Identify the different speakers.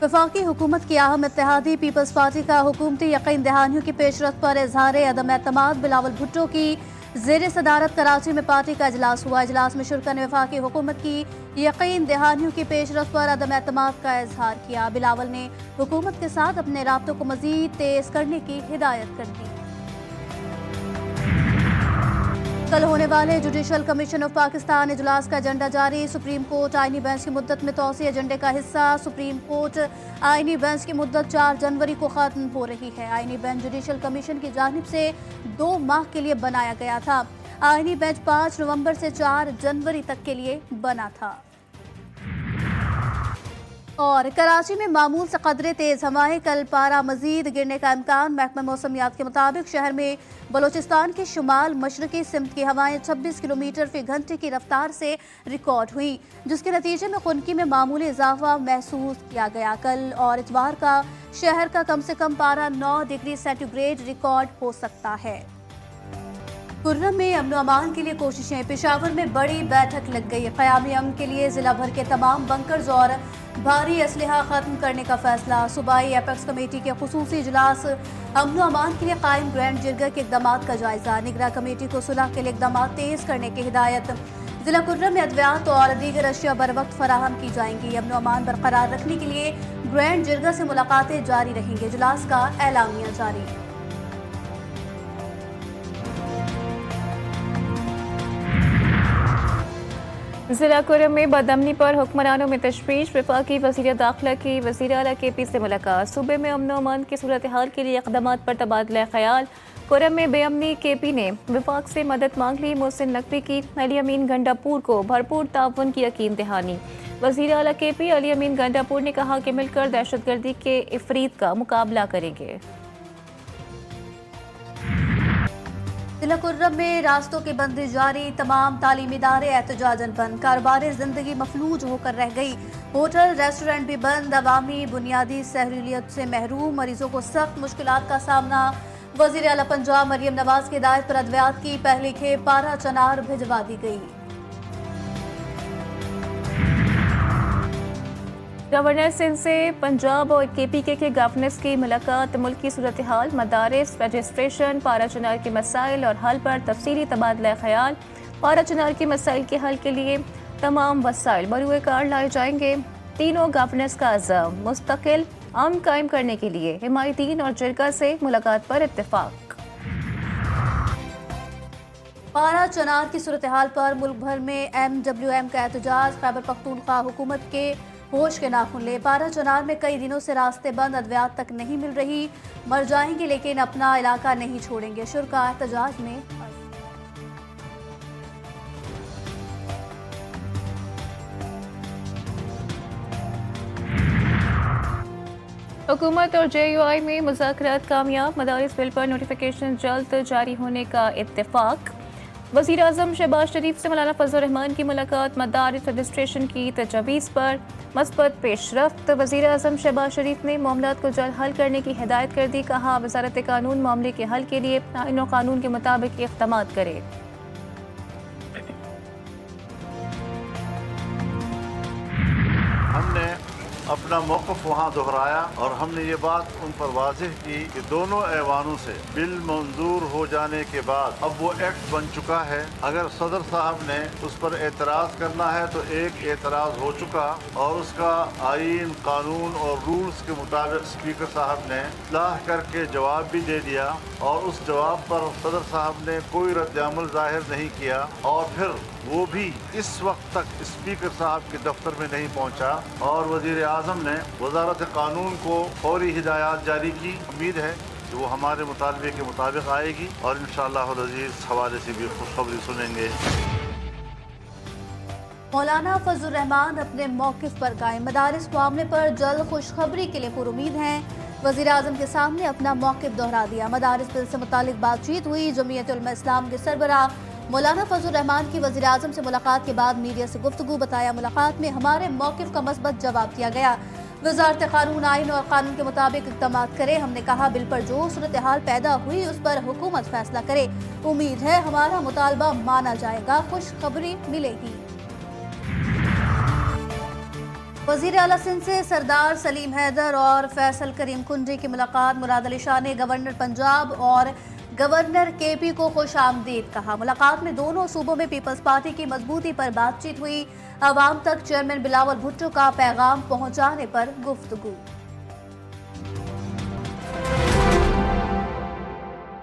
Speaker 1: वफाकी हुकूमत की अहम इत्तेहादी पीपल्स पार्टी का हुकूमती यकीन दहानियों की पेशरफ पर इजहार अदम एतमाद बिलावल भुट्टो की ज़ेर सदारत कराची में पार्टी का इजलास हुआ। इजलास में शुरका ने वफाकी हुकूमत की यकीन दहानियों की पेशरफ पर अदम एतमाद का इजहार किया। बिलावल ने हुकूमत के साथ अपने राब्तों को मजीद तेज करने की हिदायत कर दी। कल होने वाले जुडिशल कमीशन ऑफ पाकिस्तान इजलास का एजेंडा जारी। सुप्रीम कोर्ट आईनी बेंच की मुद्दत में तोसी एजेंडे का हिस्सा। सुप्रीम कोर्ट आईनी बेंच की मुद्दत 4 जनवरी को खत्म हो रही है। आईनी बेंच जुडिशल कमीशन की जानिब से 2 माह के लिए बनाया गया था। आईनी बेंच 5 नवंबर से 4 जनवरी तक के लिए बना था। और कराची में मामूल से कदरे तेज हवाएं, कल पारा मजीद गिरने का इम्कान। महकमा मौसमियात के मुताबिक शहर में बलोचिस्तान के शुमाल मशरकी सिमत की हवाएं 26 किलोमीटर फी घंटे की रफ्तार से रिकॉर्ड हुई, जिसके नतीजे में खुनकी में मामूली इजाफा महसूस किया गया। कल और इतवार का शहर का कम से कम पारा 9 डिग्री सेंटीग्रेड रिकॉर्ड हो सकता है। खुर्रम में अमन अमान के लिए कोशिशें। पेशावर में बड़ी बैठक लग गई। क़याम अमन के लिए जिला भर के तमाम बंकर्स और भारी असलहा खत्म करने का फैसला। सूबाई एपेक्स कमेटी के खुसूसी इजलास। अमन अमान के लिए कायम ग्रैंड जिरगा के इक़दामात का जायजा। निगरां कमेटी को सुलह के लिए इक़दामात तेज करने की हिदायत। जिला खुर्रम में अद्वियात और दीगर अशिया बर वक्त फराहम की जाएंगी। अमन अमान बरकरार रखने के लिए ग्रैंड जिरगा से मुलाकातें जारी रहेंगी। इजलास का एलामिया जारी।
Speaker 2: जिला खुर्रम में बदअमनी पर हुक्मरानों में तशवीश। वफाकी वज़ीर दाखिला की वज़ीर आला KP से मुलाकात। सूबे में अमन अमान की सूरत हाल के लिए इक़दामात पर तबादला ख्याल। खुर्रम में बेअमनी KP ने वफाक से मदद मांग ली। मोहसिन नकवी की अली अमीन गंडापुर को भरपूर ताउन की यकीन दहानी। वज़ीर आला KP अली अमीन गंडापुर ने कहा कि मिलकर दहशतगर्दी के इफरीत का मुकाबला करेंगे।
Speaker 1: जिला खुर्रम में रास्तों की बंदी जारी। तमाम तालीमी इदारे एहतजाजन बंद। कारोबार जिंदगी मफलूज होकर रह गई। होटल रेस्टोरेंट भी बंद। अवामी बुनियादी सहूलियत से महरूम। मरीजों को सख्त मुश्किलात का सामना। वज़ीर आला पंजाब मरियम नवाज की हिदायत पर अद्वियात की पहली खेप पारा चनार भिजवा दी गई।
Speaker 2: गवर्नर सिंध से पंजाब और KPK के गवर्नर्स की मुलाकात। मुल्क की सूरत हाल, मदारिस, रजिस्ट्रेशन, पारा चनार के मसाइल और हल पर तफसीली तबादला ख्याल। पारा चनार के मसाइल के हल के लिए तमाम वसाइल बरूए कार लाए जाएंगे। तीनों गवर्नर्स का अज़्म मुस्तकिल अमन कायम करने के लिए हिमायतीन और जिरगा से मुलाकात पर इत्तेफाक।
Speaker 1: पारा चनार की सूरत हाल पर मुल्क भर में MWM का एहतजाज। खैबर पख्तूनख्वा हुकूमत के होश के नाखून ले। पारा चनार में कई दिनों से रास्ते बंद। अद्वियात तक नहीं मिल रही। मर जाएंगे लेकिन अपना इलाका नहीं छोड़ेंगे। शुरका एहतजाज में।
Speaker 2: हुकूमत और JUI में मुज़ाकरात कामयाब। मदारिस बिल पर नोटिफिकेशन जल्द जारी होने का इत्तेफाक। वज़ीर आज़म शहबाज शरीफ से मौलाना फजल रहमान की मुलाकात। मदारिस रजिस्ट्रेशन की तजवीज़ पर मस्बत पेशरफ्त। वज़ीर आज़म शहबाज शरीफ ने मामलात को जल्द हल करने की हिदायत कर दी। कहा वज़ारत कानून मामले के हल के लिए आईन और कानून के मुताबिक इक़दामात करे।
Speaker 3: हमने अपना मौक़िफ़ वहाँ दोहराया और हमने ये बात उन पर वाज़ेह की कि दोनों ऐवानों से बिल मंजूर हो जाने के बाद अब वो एक्ट बन चुका है। अगर सदर साहब ने उस पर एतराज़ करना है तो एक एतराज़ हो चुका और उसका आईन, कानून और रूल्स के मुताबिक स्पीकर साहब ने इस्लाह करके जवाब भी दे दिया और उस जवाब पर सदर साहब ने कोई रद्द-ए-अमल ज़ाहिर नहीं किया और फिर वो भी इस वक्त तक स्पीकर साहब के दफ्तर में नहीं पहुंचा और वज़ीर आज़म ने वज़ारत कानून को फौरी हिदायत जारी की। उम्मीद है कि वो हमारे मुतालबे के मुताबिक आएगी और इंशाअल्लाह अज़ीज़ हवाले से भी खुशखबरी सुनेंगे।
Speaker 1: मौलाना फजल रहमान अपने मौक़िफ़ पर कायम। मदारिस मामले पर जल्द खुशखबरी के लिए पुरुमीद हैं। वज़ीर आज़म के सामने अपना मौक़िफ़ दोहरा दिया। मदारिस बिल से मुतालिक बातचीत हुई। जमीयत उलमा इस्लाम के सरबराह मौलाना फजल रहमान की वज़ीर आज़म से मुलाकात के बाद मीडिया से गुफ्तगू। बताया मुलाकात में हमारे मौक़िफ़ का मस्बत जवाब दिया गया। वज़ारत कानून आईन और कानून के मुताबिक इक़दामात करे। हमने कहा बिल पर जो सूरत हाल पैदा हुई उस पर हुकूमत फैसला करे। उम्मीद है हमारा मुतालबा माना जाएगा। खुशखबरी मिलेगी। वजीर आला सिंध से सरदार सलीम हैदर और फैसल करीम कुंडी की मुलाकात। मुराद अली शाह ने गवर्नर पंजाब और गवर्नर केपी को खुश आमदीद कहा। मुलाकात में दोनों सूबों में पीपल्स पार्टी की मजबूती पर बातचीत हुई। अवाम तक चेयरमैन बिलावल भुट्टो का पैगाम पहुंचाने पर गुफ्तगू।